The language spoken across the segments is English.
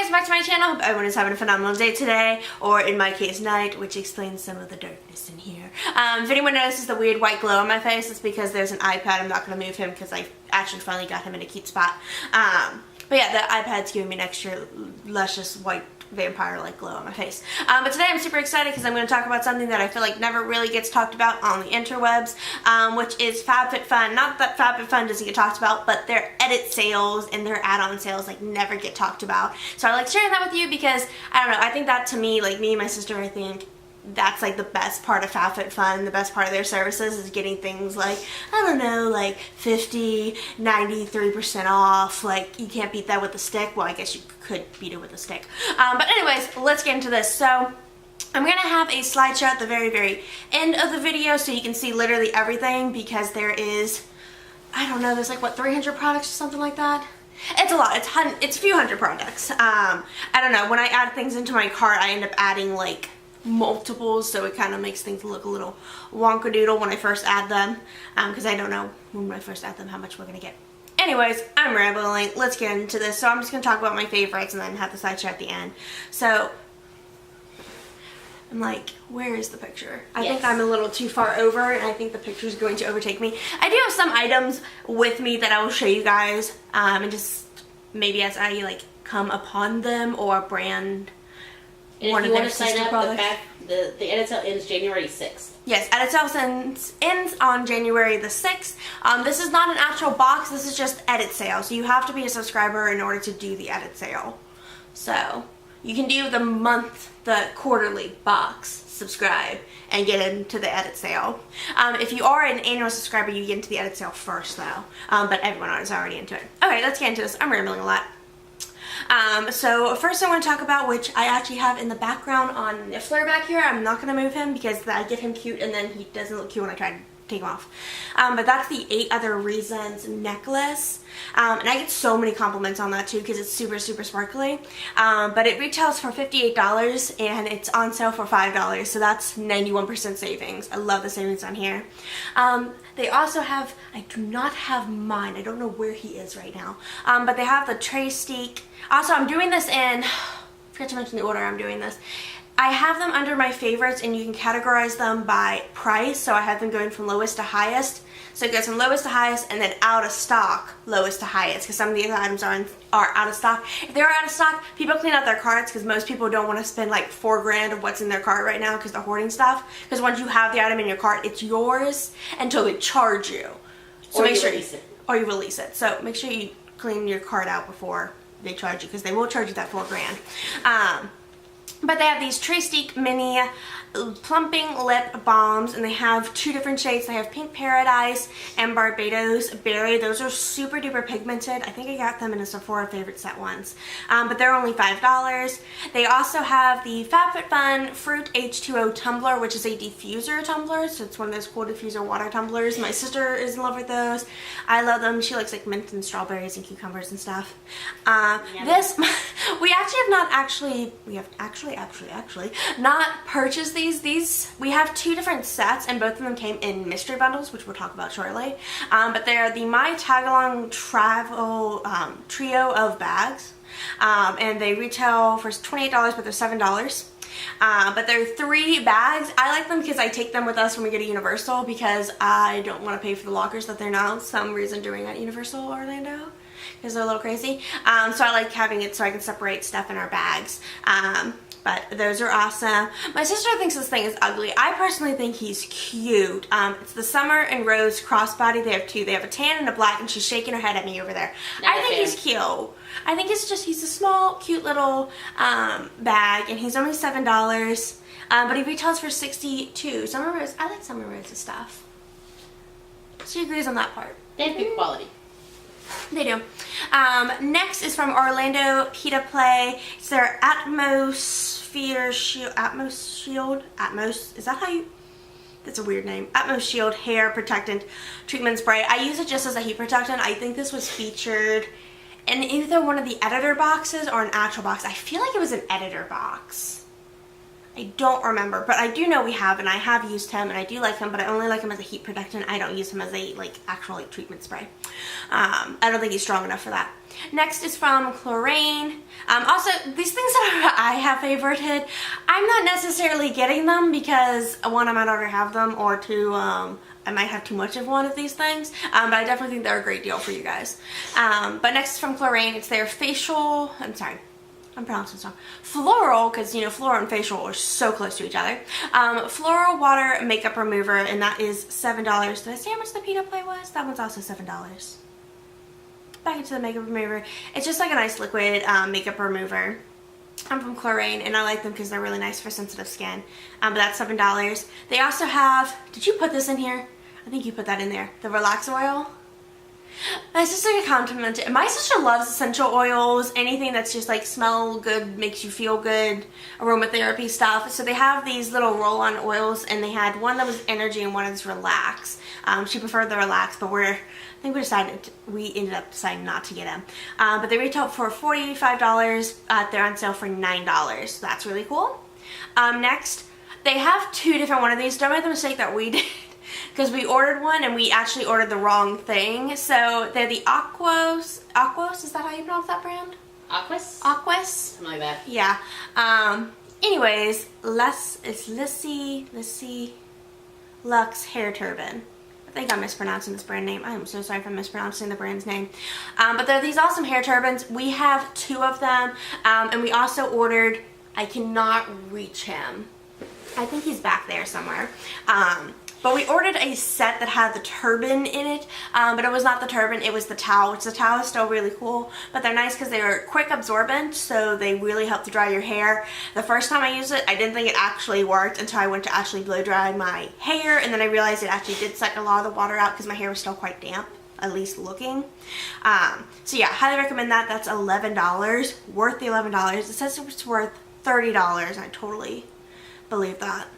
guys, back to my channel. Hope everyone is having a phenomenal day today, or in my case, night, which explains some of the darkness in here. If anyone notices the weird white glow on my face, it's because there's an iPad. I'm not going to move him because I actually finally got him in a cute spot. But yeah, the iPad's giving me an extra luscious white vampire-like glow on my face. But today I'm super excited because I'm going to talk about something that I feel like never really gets talked about on the interwebs, which is FabFitFun. Not that FabFitFun doesn't get talked about, but their edit sales and their add-on sales like never get talked about. So I like sharing that with you because, I don't know, I think that to me, like me and my sister, I think that's like the best part of FabFitFun. The best part of their services is getting things like, I don't know, like 50, 93% off. Like, you can't beat that with a stick. Well, I guess you could beat it with a stick. But anyways, let's get into this. So I'm going to have a slideshow at the very end of the video so you can see literally everything, because there is, I don't know, there's like, what, 300 products or something like that? It's a lot. It's a few hundred products. I don't know. When I add things into my cart, I end up adding like multiples, so it kind of makes things look a little wonkadoodle when I first add them, because I don't know when I first add them how much we're gonna get. Anyways, I'm rambling. Let's get into this. So I'm just gonna talk about my favorites and then have the slideshow at the end. So I'm like, where is the picture? I think I'm a little too far over, and I think the picture is going to overtake me. I do have some items with me that I will show you guys, and just maybe as I like come upon them or brand. And one if you of want to their sign sister up, products. the edit sale ends January 6th. Yes, edit sale ends on January the 6th. This is not an actual box, this is just edit sale. So you have to be a subscriber in order to do the edit sale. So you can do the quarterly box, subscribe, and get into the edit sale. If you are an annual subscriber, you get into the edit sale first though. But everyone is already into it. Okay, let's get into this. I'm rambling a lot. So first I want to talk about, which I actually have in the background on Niffler back here. I'm not going to move him because I get him cute and then he doesn't look cute when I try to take him off. But that's the 8 Other Reasons necklace. And I get so many compliments on that too because it's super sparkly. But it retails for $58 and it's on sale for $5. So that's 91% savings. I love the savings on here. They also have, I do not have mine. I don't know where he is right now. But they have the tray steak. Also, I'm doing this in, I forgot to mention the order I'm doing this. I have them under my favorites, and you can categorize them by price. So I have them going from lowest to highest. So it goes from lowest to highest and then out of stock, lowest to highest, because some of these items are out of stock. If they're out of stock, people clean out their carts because most people don't want to spend like $4 grand of what's in their cart right now because they're hoarding stuff. Because once you have the item in your cart, it's yours until they charge you. So or make sure release it. Or you release it. So make sure you clean your cart out before they charge you, because they will charge you that $4 grand. But they have these Tray Steak Mini Plumping Lip Balms, and they have 2 different shades. They have Pink Paradise and Barbados Berry. Those are super duper pigmented. I think I got them in a Sephora favorite set once. But they're only $5. They also have the FabFitFun Fruit H2O Tumbler, which is a diffuser tumbler. So it's one of those cool diffuser water tumblers. My sister is in love with those. I love them. She likes like mint and strawberries and cucumbers and stuff. This, we have actually not purchased these. We have 2 different sets, and both of them came in mystery bundles, which we'll talk about shortly. But they're the My Tagalong Travel Trio of bags, and they retail for $28, but they're $7. But they're 3 bags. I like them because I take them with us when we go to Universal, because I don't want to pay for the lockers that they're now some reason doing at Universal Orlando, because they're a little crazy. So I like having it so I can separate stuff in our bags. But those are awesome. My sister thinks this thing is ugly. I personally think he's cute. It's the Summer and Rose crossbody. They have 2. They have a tan and a black, and she's shaking her head at me over there. I think he's cute. I think he's a small, cute little bag, and he's only $7. But he retails for $62. Summer Rose, I like Summer Rose's stuff. She agrees on that part. They have good quality. They do. Next is from Orlando Pita Play. It's their Atmosphere Shield. Is that how you? That's a weird name. Atmos Shield Hair Protectant Treatment Spray. I use it just as a heat protectant. I think this was featured in either one of the editor boxes or an actual box. I feel like it was an editor box. I don't remember, but I do know we have, and I have used him, and I do like him, but I only like him as a heat protectant. I don't use him as a like actual like treatment spray. I don't think he's strong enough for that. Next is from Chlorane. Also, these things that I have favorited, I'm not necessarily getting them because one, I might already have them, or two, I might have too much of one of these things, but I definitely think they're a great deal for you guys. But next is from Chlorane. It's their facial, I'm pronouncing this wrong. Floral, because you know floral and facial are so close to each other. Floral water makeup remover, and that is $7. Did I say how much the peanut play was? That one's also $7. Back into the makeup remover. It's just like a nice liquid makeup remover. I'm from Chlorane, and I like them because they're really nice for sensitive skin. But that's $7. They also have, did you put this in here? I think you put that in there. The Relax Oil. My sister complimented. My sister loves essential oils, anything that's just like smell good, makes you feel good, aromatherapy stuff. So they have these little roll-on oils, and they had one that was energy and one that's relax. She preferred the relax, but I think we ended up deciding not to get them. But they retail for $45. They're on sale for $9. So that's really cool. Next, they have two different one of these. Don't make the mistake that we did. Because we ordered one and we actually ordered the wrong thing. So they're the Aquos. Aquos, is that how you pronounce that brand? Aquas? Aquos? Something like that. Yeah. Anyways, it's Lissy Lux Hair Turban. I think I'm mispronouncing this brand name. I am so sorry if I'm mispronouncing the brand's name. But they're these awesome hair turbans. We have two of them. And we also ordered, I cannot reach him. I think he's back there somewhere. But we ordered a set that had the turban in it, but it was not the turban, it was the towel, which the towel is still really cool, but they're nice because they are quick absorbent, so they really help to dry your hair. The first time I used it, I didn't think it actually worked until I went to actually blow dry my hair, and then I realized it actually did suck a lot of the water out because my hair was still quite damp, at least looking. So yeah, highly recommend that. That's $11, worth the $11. It says it's worth $30, I totally believe that.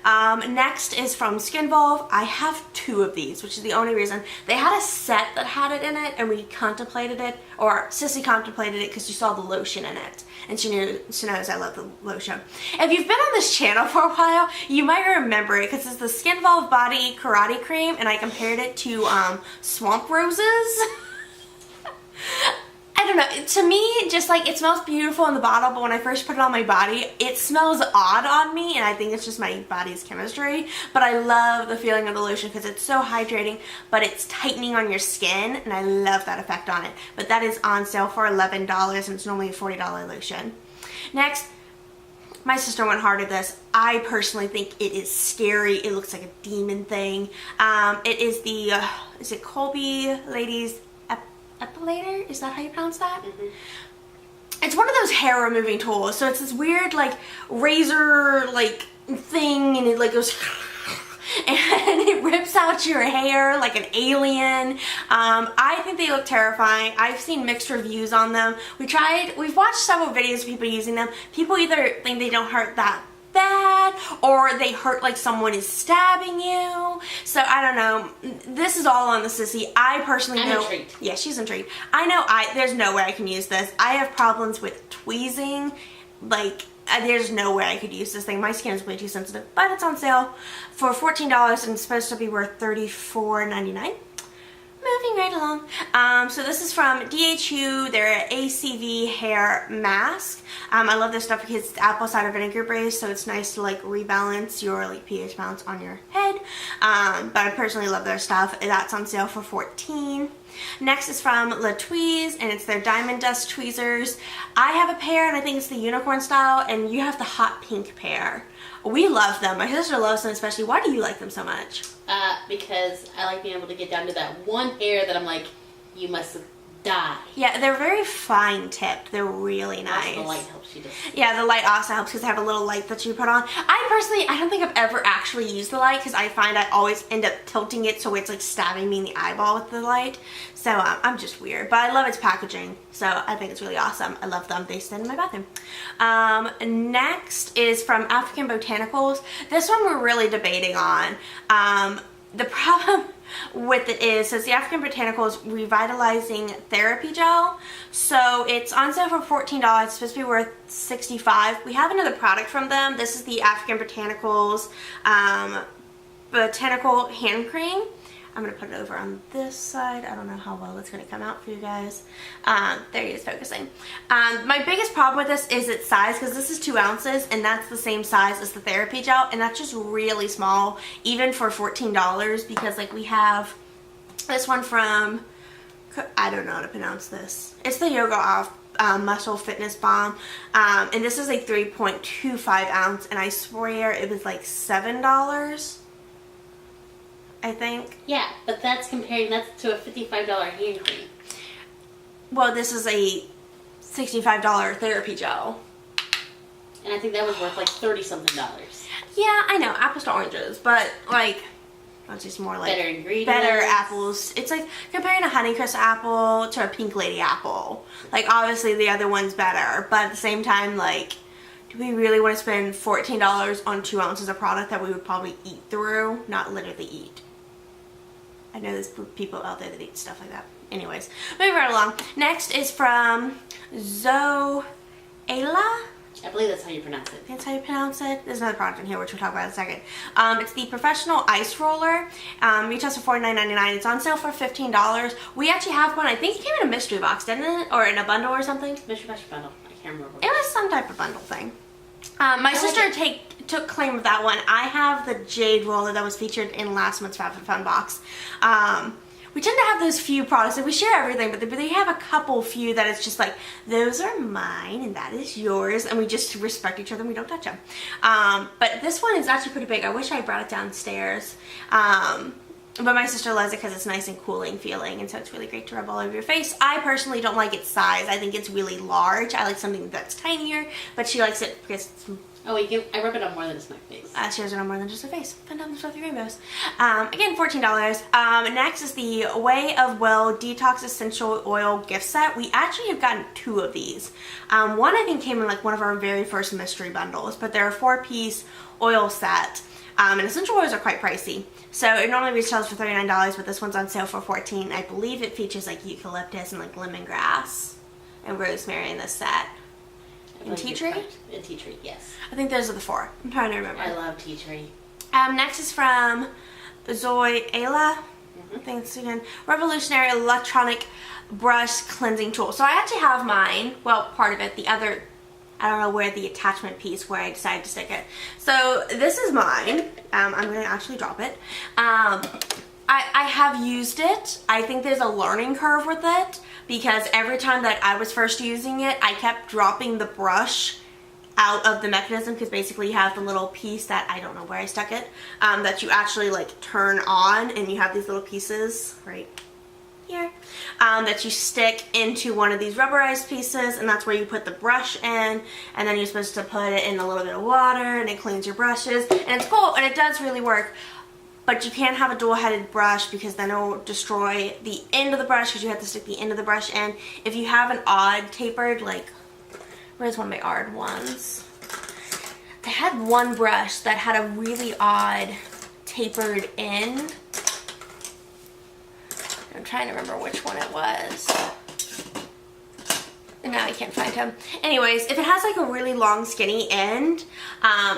Next is from Skinvolve. I have two of these, which is the only reason. They had a set that had it in it, and we contemplated it, or Sissy contemplated it because she saw the lotion in it, and she knows I love the lotion. If you've been on this channel for a while, you might remember it because it's the Skinvolve Body Karate Cream, and I compared it to Swamp Roses. I don't know, to me, just like it smells beautiful in the bottle, but when I first put it on my body, it smells odd on me, and I think it's just my body's chemistry. But I love the feeling of the lotion because it's so hydrating, but it's tightening on your skin, and I love that effect on it. But that is on sale for $11, and it's normally a $40 lotion. Next, my sister went hard at this. I personally think it is scary. It looks like a demon thing. It is the, is it Colby Ladies Epilator? Is that how you pronounce that? Mm-hmm. It's one of those hair removing tools. So it's this weird like razor like thing, and it like goes and it rips out your hair like an alien. I think they look terrifying. I've seen mixed reviews on them. We've watched several videos of people using them. People either think they don't hurt that bad, or they hurt like someone is stabbing you. So I don't know. This is all on the Sissy. I personally know. Intrigued. Yeah, she's intrigued. I know there's no way I can use this. I have problems with tweezing. Like, there's no way I could use this thing. My skin is way too sensitive. But it's on sale for $14 and it's supposed to be worth $34.99. Moving right along. So this is from DHU, their ACV hair mask. I love this stuff because it's apple cider vinegar based, so it's nice to like rebalance your like pH balance on your head. But I personally love their stuff. That's on sale for $14. Next is from La Tweeze, and it's their Diamond Dust Tweezers. I have a pair, and I think it's the unicorn style, and you have the hot pink pair. We love them. My sister loves them especially. Why do you like them so much? Because I like being able to get down to that one hair that I'm like, you must die. Yeah, they're very fine tipped. They're really nice. Also, the light helps you to. Yeah, the light also helps because they have a little light that you put on. I don't think I've ever actually used the light because I find I always end up tilting it so it's like stabbing me in the eyeball with the light. So I'm just weird, but I love its packaging. So I think it's really awesome. I love them. They sit in my bathroom. Next is from African Botanicals. This one we're really debating on. The problem with it is, says the African Botanicals Revitalizing Therapy Gel. So it's on sale for $14. It's supposed to be worth $65. We have another product from them. This is the African Botanicals Botanical Hand Cream. I'm going to put it over on this side. I don't know how well it's going to come out for you guys. There he is focusing. My biggest problem with this is its size, because this is 2 ounces and that's the same size as the therapy gel, and that's just really small even for $14, because like we have this one from, I don't know how to pronounce this. It's the Yoga Off Muscle Fitness Balm, and this is a 3.25 ounce, and I swear it was like $7. I think. Yeah, but that's comparing that to a $55 hand cream. Well, this is a $65 therapy gel. And I think that was worth like $30-something. Yeah, I know, apples to oranges, but like, that's just more like better ingredients. Better apples. It's like comparing a Honeycrisp apple to a Pink Lady apple. Like, obviously the other one's better, but at the same time, like, do we really want to spend $14 on 2 ounces of product that we would probably eat through? Not literally eat. I know there's people out there that eat stuff like that. Anyways, moving right along. Next is from Zoela. I believe that's how you pronounce it. That's how you pronounce it. There's another product in here which we'll talk about in a second. It's the Professional Ice Roller. Retails for $49.99. It's on sale for $15. We actually have one. I think it came in a mystery box, didn't it? Or in a bundle or something? Mystery box bundle. I can't remember. It was some type of bundle thing. My sister took claim of that one. I have the jade roller that was featured in last month's FabFitFun box. We tend to have those few products, and we share everything, but they have a couple few that it's just like, those are mine and that is yours, and we just respect each other and we don't touch them. But this one is actually pretty big. I wish I brought it downstairs. But my sister loves it because it's nice and cooling feeling, and so it's really great to rub all over your face. I personally don't like its size. I think it's really large. I like something that's tinier, but she likes it because it's... Oh, I rub it on more than just my face. She does it on more than just her face. Fun times with rainbows. Again, $14. Next is the Way of Well Detox Essential Oil gift set. We actually have gotten 2 of these. One I think came in like one of our very first mystery bundles, but they're a 4-piece oil set. And essential oils are quite pricey. So it normally retails for $39, but this one's on sale for $14. I believe it features like eucalyptus and like lemongrass and rosemary in this set. And tea tree? And tea tree, yes. I think those are the 4. I'm trying to remember. I love tea tree. Next is from Zoela. I think it's again Revolutionary Electronic Brush Cleansing Tool. So I actually have mine. Well, part of it. The other, I don't know where the attachment piece where I decided to stick it. So this is mine. I'm going to actually drop it. I have used it. I think there's a learning curve with it, because every time that I was first using it, I kept dropping the brush out of the mechanism, because basically you have the little piece that, I don't know where I stuck it, that you actually like turn on, and you have these little pieces right here that you stick into one of these rubberized pieces, and that's where you put the brush in, and then you're supposed to put it in a little bit of water, and it cleans your brushes, and it's cool, and it does really work. But you can't have a dual-headed brush, because then it will destroy the end of the brush, because you have to stick the end of the brush in. If you have an odd tapered, like, where's one of my odd ones? I had one brush that had a really odd tapered end. I'm trying to remember which one it was. And now I can't find him. Anyways, if it has like a really long skinny end,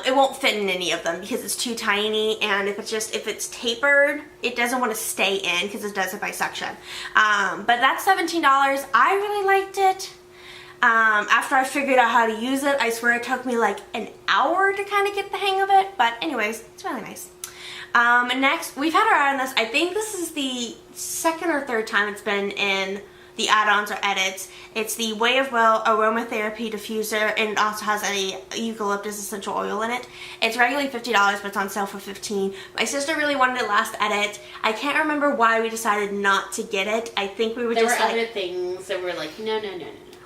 it won't fit in any of them because it's too tiny, and if it's tapered, it doesn't want to stay in because it does it by suction. But that's $17. I really liked it. After I figured out how to use it, I swear it took me like an hour to kind of get the hang of it, but anyways, it's really nice. Next, we've had our eye on this. I think this is the 2nd or 3rd time it's been in the add-ons or edits. It's the Way of Well Aromatherapy Diffuser, and it also has a eucalyptus essential oil in it. It's regularly $50, but it's on sale for $15. My sister really wanted it last edit. I can't remember why we decided not to get it. I think we were just like... There were other things that were like, no.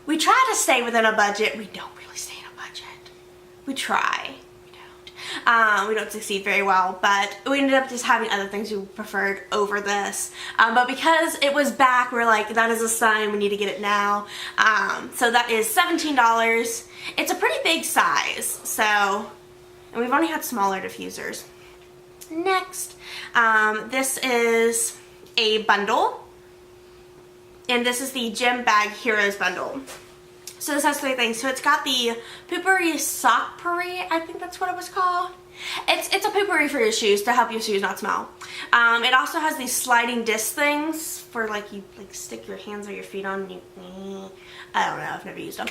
We try to stay within a budget. We don't really stay in a budget. We try. We don't succeed very well, but we ended up just having other things we preferred over this. But because it was back, we're like, that is a sign, we need to get it now. So that is $17. It's a pretty big size, so, and we've only had smaller diffusers. next. This is a bundle. And this is the Gym Bag Heroes bundle. So this has 3 things. So it's got the Poopery Sock Puree, I think that's what it was called. It's a poopery for your shoes to help your shoes not smell. It also has these sliding disc things for like you stick your hands or your feet on. And I don't know, I've never used them.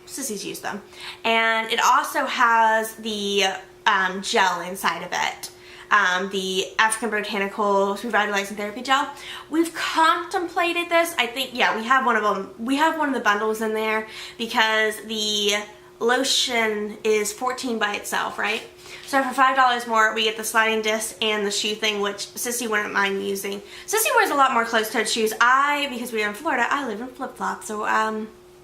Sissy's used them. And it also has the gel inside of it. The African Botanicals Revitalizing Therapy Gel. We've contemplated this. I think, yeah, we have one of them. We have one of the bundles in there because the lotion is $14 by itself, right? So for $5 more, we get the sliding disc and the shoe thing, which Sissy wouldn't mind using. Sissy wears a lot more closed-toed shoes. Because we're in Florida, I live in flip-flops, so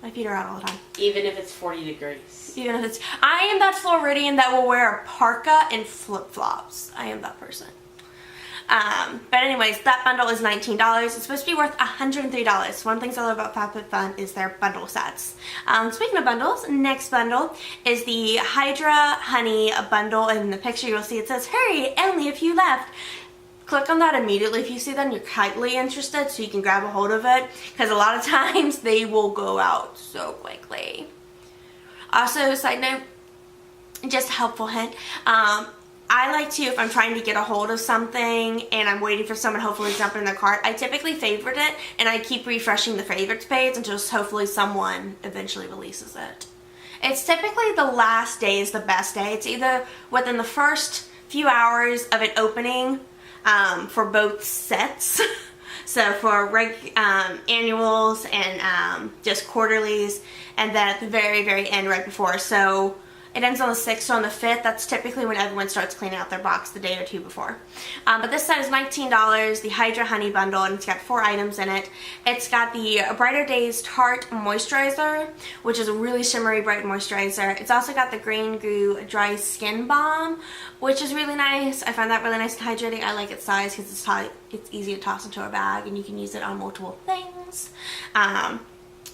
my feet are out all the time. Even if it's 40 degrees. Even if it's... I am that Floridian that will wear a parka and flip-flops. I am that person. But anyways, that bundle is $19. It's supposed to be worth $103. One of the things I love about FabFitFun is their bundle sets. Speaking of bundles, next bundle is the Hydra Honey bundle. In the picture you'll see it says, "Hurry, only a few left." Click on that immediately if you see that and you're kindly interested so you can grab a hold of it, because a lot of times they will go out so quickly. Also, side note, just a helpful hint, I like to, if I'm trying to get a hold of something and I'm waiting for someone hopefully to jump in their cart, I typically favorite it and I keep refreshing the favorites page until hopefully someone eventually releases it. It's typically the last day is the best day. It's either within the first few hours of it opening for both sets. So for annuals and just quarterlies, and then at the very, very end right before. So it ends on the 6th, so on the 5th, that's typically when everyone starts cleaning out their box the day or two before. But this set is $19, the Hydra Honey Bundle, and it's got 4 items in it. It's got the Brighter Days Tarte Moisturizer, which is a really shimmery, bright moisturizer. It's also got the Green Goo Dry Skin Balm, which is really nice. I find that really nice and hydrating. I like its size because it's easy to toss into a bag, and you can use it on multiple things.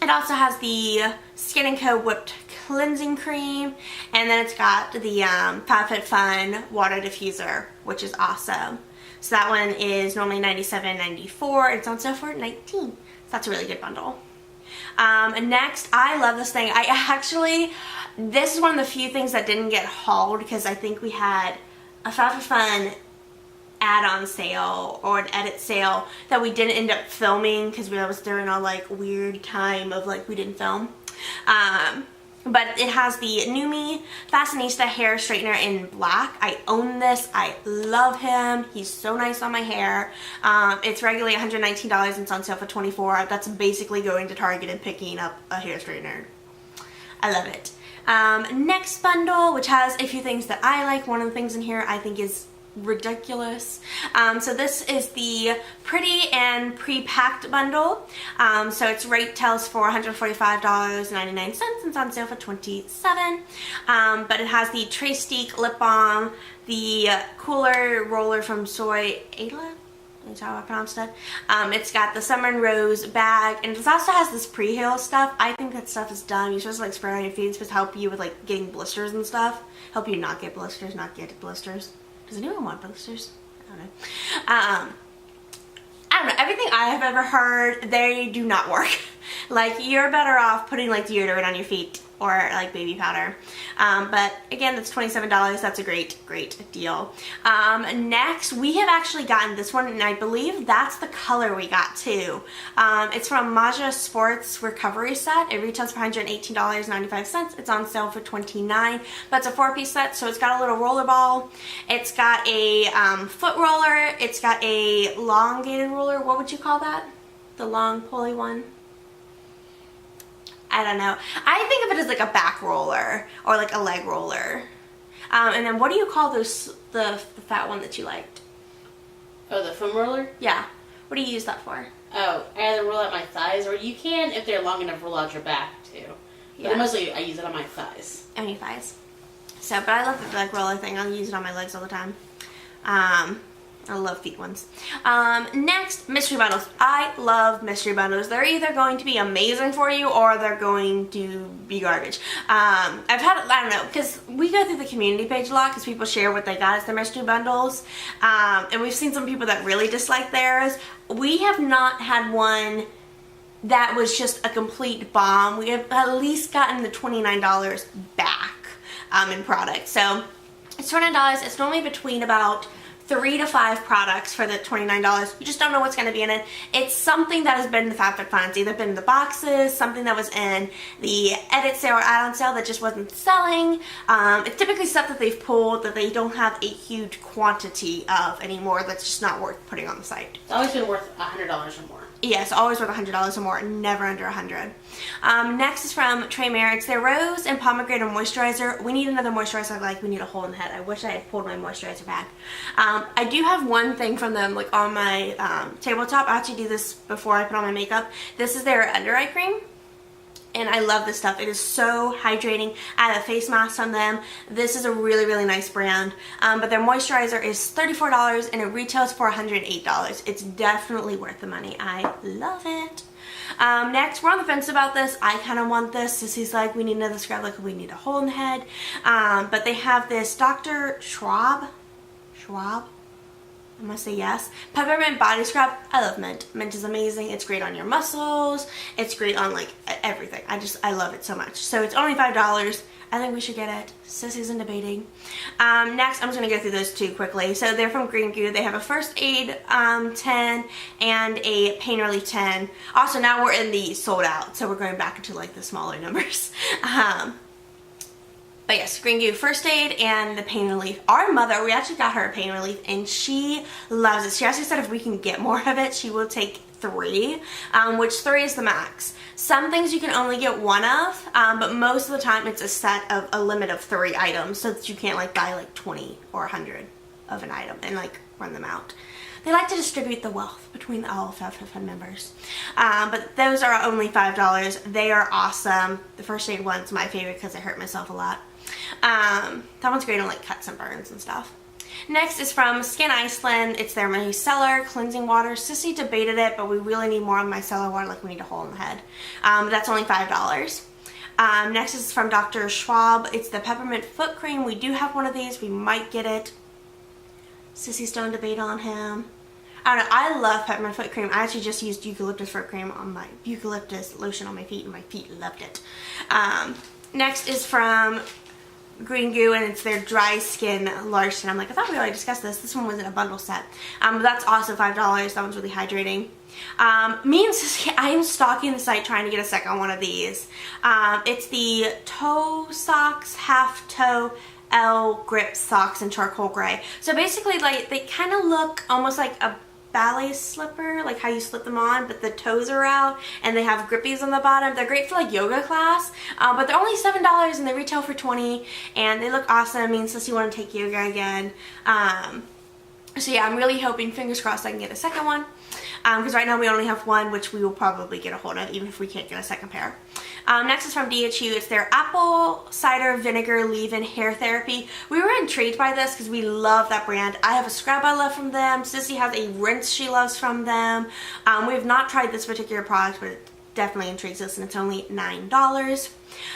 It also has the Skin & Co. Whipped Cleansing Cream, and then it's got the FabFitFun Water Diffuser, which is awesome. So that one is normally $97.94. It's on sale for $19. So that's a really good bundle. Next, I love this thing. This is one of the few things that didn't get hauled because I think we had a FabFitFun add-on sale or an edit sale that we didn't end up filming because that was during our like weird time of like we didn't film. But it has the Numi Fashionista hair straightener in black. I own this. I love him. He's so nice on my hair. It's regularly $119 and it's on sale for $24. That's basically going to Target and picking up a hair straightener. I love it. Next bundle, which has a few things that I like. One of the things in here I think is ridiculous. So this is the Pretty and Pre-Packed bundle. So its retails for $145.99 and it's on sale for $27. But it has the Trastique Lip Balm, the Cooler Roller from Soy Ayla. That's how I pronounced it. It's got the Summer and Rose bag, and it also has this pre-heal stuff. I think that stuff is dumb. You're supposed to like spray on your feet. It's supposed to help you with like getting blisters and stuff. Help you not get blisters, Does anyone want blisters? I don't know. I don't know. Everything I have ever heard, they do not work. Like, you're better off putting like deodorant on your feet or like baby powder. But again, that's $27. That's a great deal. Next, we have actually gotten this one, and I believe that's the color we got too. It's from Maja Sports Recovery Set. It retails for $118.95. It's on sale for $29. But it's a 4-piece set, so it's got a little roller ball. It's got a foot roller. It's got a elongated roller. What would you call that? The long pulley one? I don't know. I think of it as like a back roller or like a leg roller. And then what do you call those, the fat one that you liked? Oh, the foam roller? Yeah. What do you use that for? Oh, I either roll out my thighs, or you can, if they're long enough, roll out your back too. But Yeah. mostly I use it on my thighs. On your thighs. So, but I love the leg roller thing. I'll use it on my legs all the time. I love feet ones. Next, mystery bundles. I love mystery bundles. They're either going to be amazing for you or they're going to be garbage. I don't know, because we go through the community page a lot because people share what they got as their mystery bundles. And we've seen some people that really dislike theirs. We have not had one that was just a complete bomb. We have at least gotten the $29 back in product. So it's $29. It's normally between about 3 to 5 products for the $29. You just don't know what's going to be in it. It's something that has been in the FabFitFun. It's either been in the boxes, something that was in the edit sale or add-on sale that just wasn't selling. It's typically stuff that they've pulled that they don't have a huge quantity of anymore that's just not worth putting on the site. It's always been worth $100 or more. Yes, always worth $100 or more, never under $100. Next is from Trey Mare. It's their Rose and Pomegranate Moisturizer. We need another moisturizer. We need a hole in the head. I wish I had pulled my moisturizer back. I do have one thing from them, on my tabletop. I actually do this before I put on my makeup. This is their under eye cream. And I love this stuff. It is so hydrating. I have a face mask from them. This is a really, really nice brand. But their moisturizer is $34 and it retails for $108. It's definitely worth the money. I love it. Next, we're on the fence about this. I kind of want this. Sissy's like, we need another scrub, we need a hole in the head. But they have this Dr. Schwab, I must say yes. Peppermint body scrub. I love mint. Mint is amazing. It's great on your muscles. It's great on everything. I love it so much. So it's only $5. I think we should get it. Sissy's in debating. Next, I'm just going to go through those two quickly. So they're from Green Goo. They have a first aid 10 and a pain relief 10. Also, now we're in the sold out. So we're going back into the smaller numbers. But yes, Green Goo First Aid and the Pain Relief. Our mother, we actually got her a Pain Relief and she loves it. She actually said if we can get more of it, she will take 3, which 3 is the max. Some things you can only get 1 of, but most of the time it's a set of a limit of 3 items so that you can't buy 20 or 100 of an item and run them out. They like to distribute the wealth between all FabFitFun members. But those are only $5. They are awesome. The First Aid one's my favorite because I hurt myself a lot. That one's great on cuts and burns and stuff. Next is from Skin Iceland. It's their micellar cleansing water. Sissy debated it, but we really need more of micellar water. We need a hole in the head. That's only $5. Next is from Dr. Schwab. It's the peppermint foot cream. We do have one of these. We might get it. Sissy's still in debate on him. I don't know. I love peppermint foot cream. I actually just used eucalyptus foot cream on my eucalyptus lotion on my feet, and my feet loved it. Next is from Green Goo, and it's their dry skin lotion. I'm I thought we already discussed this. This one was in a bundle set. But that's also $5. That one's really hydrating. Me and Sissy, I am stalking the site trying to get a second one of these. It's the Toe Socks Half Toe L Grip Socks in charcoal gray. So basically, they kind of look almost like a ballet slipper, how you slip them on, but the toes are out and they have grippies on the bottom. They're great for yoga class, but they're only $7 and they retail for $20, and they look awesome. Me and Sissy want to take yoga again. So yeah, I'm really hoping, fingers crossed, I can get a second one. Because right now we only have one, which we will probably get a hold of, even if we can't get a second pair. Next is from DHU. It's their apple cider vinegar leave-in hair therapy. We were intrigued by this because we love that brand. I have a scrub I love from them. Sissy has a rinse she loves from them. We have not tried this particular product, but it definitely intrigues us, and it's only $9.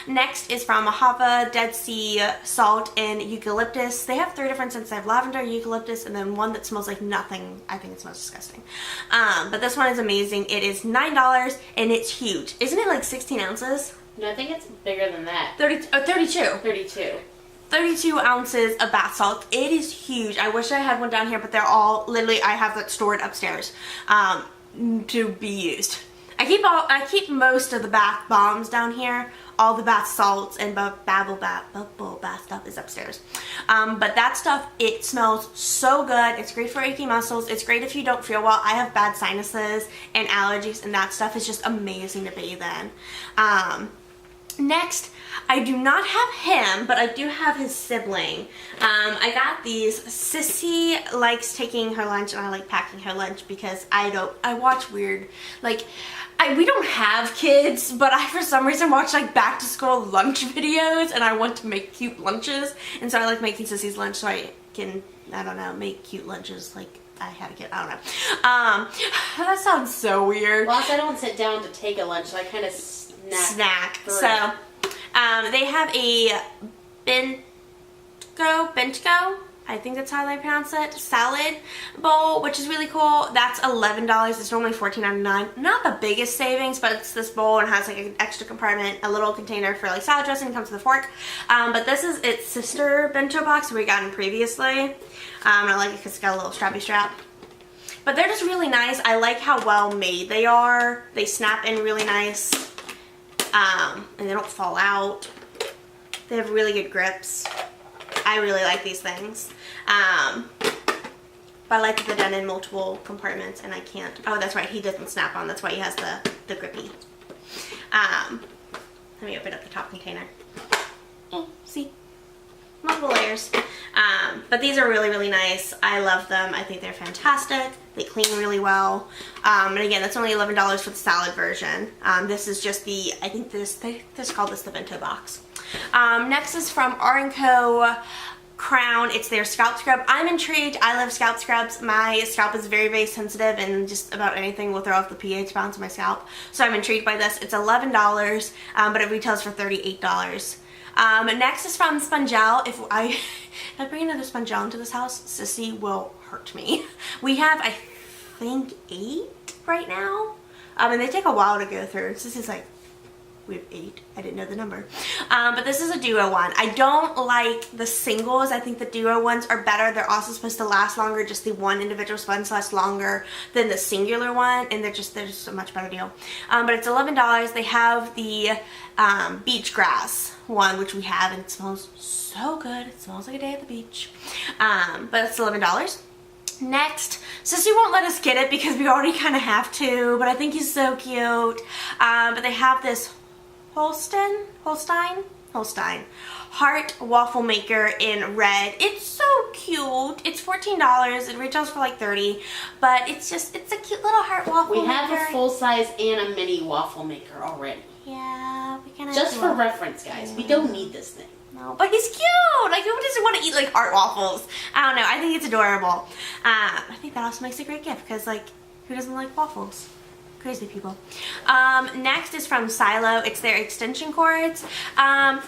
Next is from Ahava Dead Sea Salt and Eucalyptus. They have 3 different scents. They have lavender, eucalyptus, and then one that smells like nothing. I think it smells disgusting. But this one is amazing. It is $9 and it's huge. Isn't it 16 ounces? No, I think it's bigger than that. 32. 32 ounces of bath salt. It is huge. I wish I had one down here, but they're all, literally, I have that stored upstairs to be used. I keep most of the bath bombs down here. All the bath salts and bubble bath stuff is upstairs. But that stuff, it smells so good. It's great for achy muscles. It's great if you don't feel well. I have bad sinuses and allergies, and that stuff is just amazing to bathe in. Next, I do not have him, but I do have his sibling. I got these. Sissy likes taking her lunch, and I like packing her lunch because I watch weird, we don't have kids, but I for some reason watch back to school lunch videos, and I want to make cute lunches, and so I like making Sissy's lunch so I can, I don't know, make cute lunches I had a kid. I don't know. That sounds so weird. Well, I don't sit down to take a lunch, so I kind of snack. So, they have a bento, I think that's how they pronounce it, salad bowl, which is really cool. That's $11. It's normally $14.99. Not the biggest savings, but it's this bowl and has like an extra compartment, a little container for like salad dressing, comes with a fork. But this is its sister bento box we gotten previously. I like it because it's got a little strappy strap. But they're just really nice. I like how well made they are. They snap in really nice. And they don't fall out. They have really good grips. I really like these things. But I like that they're done in multiple compartments and I can't. Oh, that's right. He doesn't snap on. That's why he has the grippy. Let me open up the top container. Oh, see? Multiple layers. But these are really, really nice. I love them. I think they're fantastic. They clean really well. And again, that's only $11 for the salad version. This is just the, I think they just call this the bento box. Next is from R&Co Crown. It's their scalp scrub. I'm intrigued. I love scalp scrubs. My scalp is very, very sensitive and just about anything will throw off the pH balance of my scalp. So I'm intrigued by this. It's $11, but it retails for $38. Next is from Spongel. If I bring another Spongel into this house, Sissy will hurt me. We have, I think, 8 right now. And they take a while to go through. Sissy's like, we have 8. I didn't know the number. But this is a duo one. I don't like the singles. I think the duo ones are better. They're also supposed to last longer. Just the one individual sponge lasts longer than the singular one. And they're just a much better deal. But it's $11. They have the beach grass one, which we have, and it smells so good. It smells like a day at the beach. But it's $11. Next, Sissy won't let us get it because we already kind of have to, but I think he's so cute. But they have this Holstein heart waffle maker in red. It's so cute. It's $14. It retails for like $30, but it's a cute little heart waffle maker. We have a full size and a mini waffle maker already. Yeah, we kind of just for reference, guys. We don't need this thing. No, but he's cute. Like, who doesn't want to eat like heart waffles? I don't know. I think it's adorable. I think that also makes a great gift because, like, who doesn't like waffles? Crazy people. Next is from Silo. It's their extension cords. I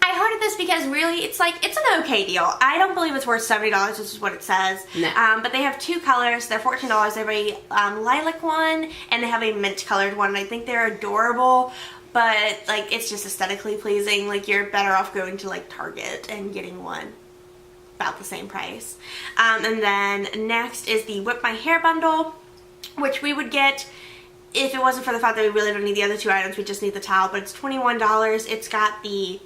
heard of this because really it's an okay deal. I don't believe it's worth $70, which is what it says. No. But they have 2 colors. They're $14. They have a lilac one and they have a mint colored one. And I think they're adorable, but like it's just aesthetically pleasing. Like you're better off going to like Target and getting one about the same price. And then next is the Whip My Hair bundle, which we would get if it wasn't for the fact that we really don't need the other 2 items. We just need the towel, but it's $21. It's got the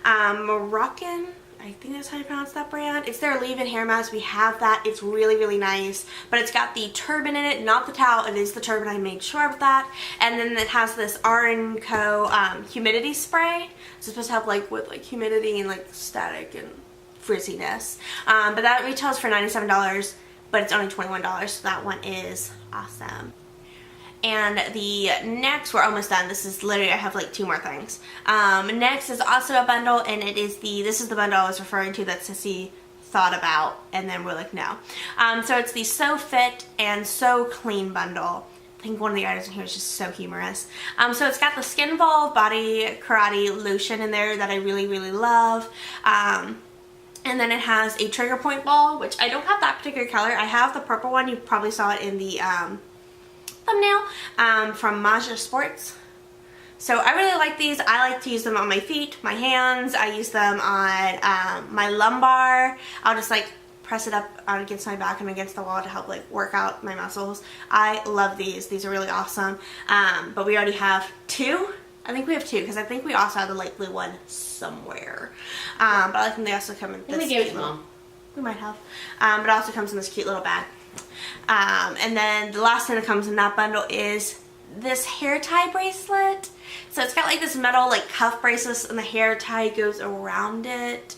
Moroccan, I think that's how you pronounce that brand. It's their leave-in hair mask. We have that. It's really, really nice. But it's got the turban in it, not the towel. It is the turban. I made sure of that. And then it has this R&Co humidity spray. It's supposed to help like with like humidity and like static and frizziness. But that retails for $97, but it's only $21. So that one is awesome. And the next, we're almost done. This is literally, I have like 2 more things. Next is also a bundle, and this is the bundle I was referring to that Sissy thought about, and then we're like, no. So it's the So Fit and So Clean bundle. I think one of the items in here is just so humorous. So it's got the Skin Evolve Body Karate Lotion in there that I really, really love. And then it has a trigger point ball, which I don't have that particular color. I have the purple one. You probably saw it in the thumbnail from Maja Sports. So I really like these. I like to use them on my feet, my hands. I use them on my lumbar. I'll just like press it up against my back and against the wall to help like work out my muscles. I love these. These are really awesome. But we already have 2. I think we have 2 because I think we also have the light blue one somewhere. But I think they also come in this. We gave it to Mom. We might have. But it also comes in this cute little bag. And then the last thing that comes in that bundle is this hair tie bracelet. So it's got like this metal like cuff bracelet and the hair tie goes around it.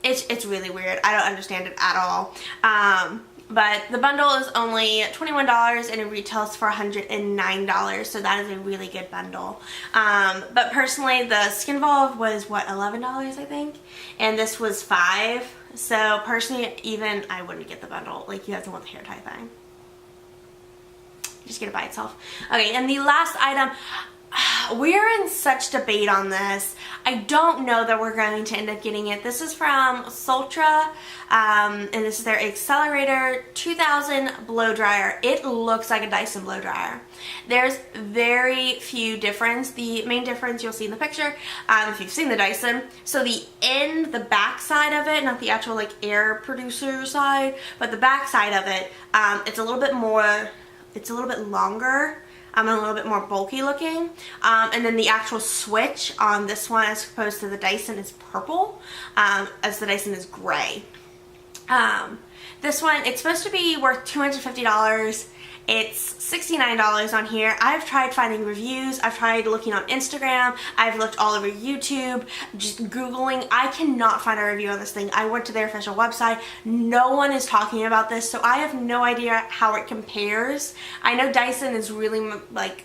It's really weird. I don't understand it at all. But the bundle is only $21 and it retails for $109, so that is a really good bundle. But personally, the Skinvolve was what, $11 I think, and this was $5. So personally, even I wouldn't get the bundle. Like, you have to want the hair tie thing. Just get it by itself. Okay, and the last item. We're in such debate on this. I don't know that we're going to end up getting it. This is from Sultra, and this is their Accelerator 2000 blow dryer. It looks like a Dyson blow dryer. There's very few difference. The main difference you'll see in the picture, if you've seen the Dyson, so the back side of it, not the actual like air producer side, but the back side of it, it's a little bit longer. And a little bit more bulky looking, and then the actual switch on this one as opposed to the Dyson is purple, as the Dyson is gray. This one, it's supposed to be worth $250. It's $69 on here. I've tried finding reviews. I've tried looking on Instagram. I've looked all over YouTube, just Googling. I cannot find a review on this thing. I went to their official website. No one is talking about this, so I have no idea how it compares. I know Dyson is really like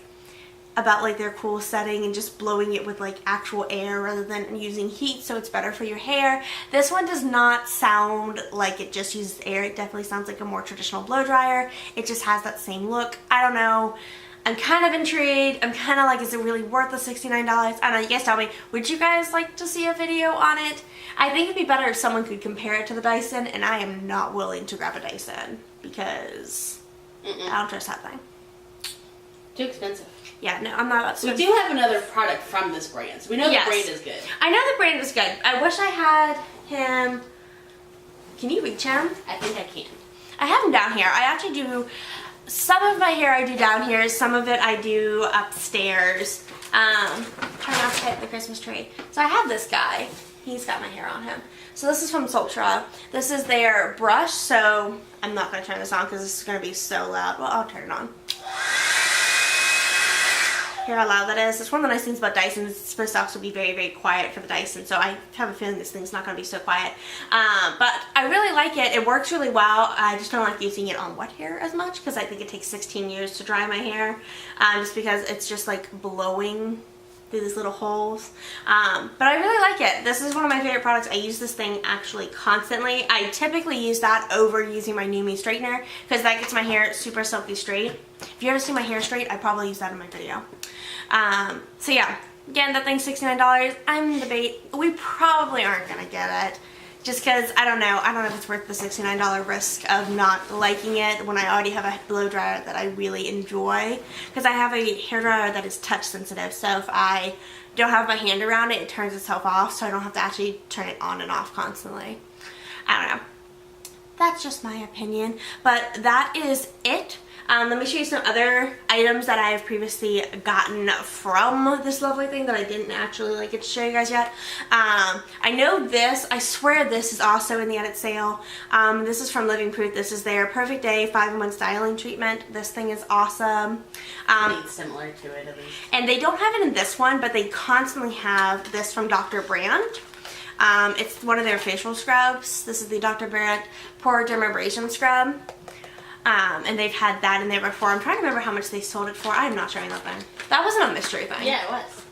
about like their cool setting and just blowing it with like actual air rather than using heat, so it's better for your hair. This one does not sound like it just uses air. It definitely sounds like a more traditional blow dryer. It just has that same look. I don't know. I'm kind of intrigued. I'm kind of like, is it really worth the $69? I don't know. You guys tell me. Would you guys like to see a video on it? I think it'd be better if someone could compare it to the Dyson, and I am not willing to grab a Dyson because I don't trust that thing. Too expensive. Yeah, no, I'm not about to. We do have another product from this brand, so we know the brand is good. I know the brand is good. I wish I had him. Can you reach him? I think I can. I have him down here. I actually do some of my hair I do down here. Some of it I do upstairs. Try not to hit the Christmas tree. So I have this guy. He's got my hair on him. So this is from Sultra. This is their brush, so I'm not going to turn this on because this is going to be so loud. Well, I'll turn it on. Hear how loud that is? It's one of the nice things about Dyson. It's supposed to also be very, very quiet for the Dyson, so I have a feeling this thing's not going to be so quiet. But I really like it. It works really well. I just don't like using it on wet hair as much because I think it takes 16 years to dry my hair, just because it's just like blowing through these little holes. But I really like it. This is one of my favorite products. I use this thing actually constantly. I typically use that over using my New Me straightener because that gets my hair super silky straight. If you ever see my hair straight, I probably use that in my video. So yeah, again, that thing's $69. I'm in debate. We probably aren't gonna get it just because I don't know if it's worth the $69 risk of not liking it when I already have a blow dryer that I really enjoy, because I have a hair dryer that is touch sensitive, so if I don't have my hand around it, it turns itself off, so I don't have to actually turn it on and off constantly. I don't know. That's just my opinion, but that is it. Let me show you some other items that I have previously gotten from this lovely thing that I didn't actually like it to show you guys yet. I know this, I swear this is also in the edit sale. This is from Living Proof. This is their Perfect Day 5-in-1 styling treatment. This thing is awesome. It's similar to it at least. And they don't have it in this one, but they constantly have this from Dr. Brandt. It's one of their facial scrubs. This is the Dr. Brandt Pore Dermabrasion Scrub. And they've had that in there before. I'm trying to remember how much they sold it for. I'm not showing that thing. That wasn't a mystery thing. Yeah, it was.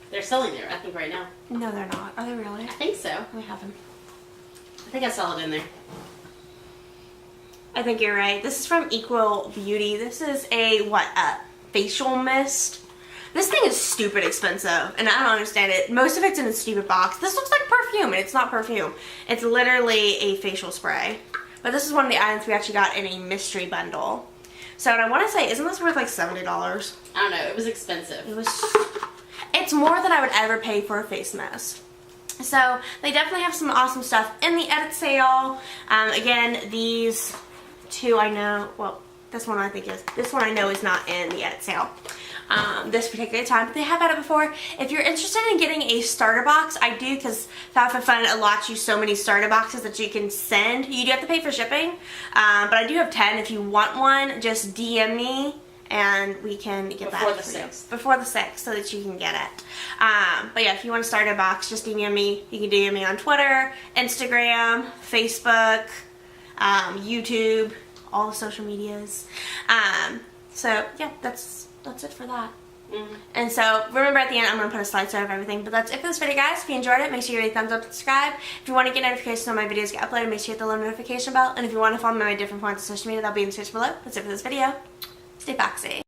They're selling it, I think, right now. No, they're not. Are they really? I think so. Let me have them. I think I saw it in there. I think you're right. This is from Equal Beauty. This is a facial mist. This thing is stupid expensive, and I don't understand it. Most of it's in a stupid box. This looks like perfume, and it's not perfume. It's literally a facial spray. But this is one of the items we actually got in a mystery bundle. So, and I want to say, isn't this worth like $70? I don't know. It was expensive. It's more than I would ever pay for a face mask. So, they definitely have some awesome stuff in the edit sale. Again, these two I know, well, this one I think is, this one I know is not in the edit sale. This particular time, but they have had it before. If you're interested in getting a starter box, I do, because FabFitFun allots you so many starter boxes that you can send. You do have to pay for shipping, but I do have 10. If you want one, just DM me and we can get that before the 6th. Before the 6th, so that you can get it. But yeah, if you want a starter box, just DM me. You can DM me on Twitter, Instagram, Facebook, YouTube, all the social medias. So yeah, that's it for that. And so remember, at the end I'm going to put a slideshow of everything. But that's it for this video, guys. If you enjoyed it, make sure you give it a thumbs up and subscribe. If you want to get notifications when my videos get uploaded, make sure you hit the little notification bell. And if you want to follow me on my different forms of social media, that'll be in the description below. That's it for this video. Stay foxy.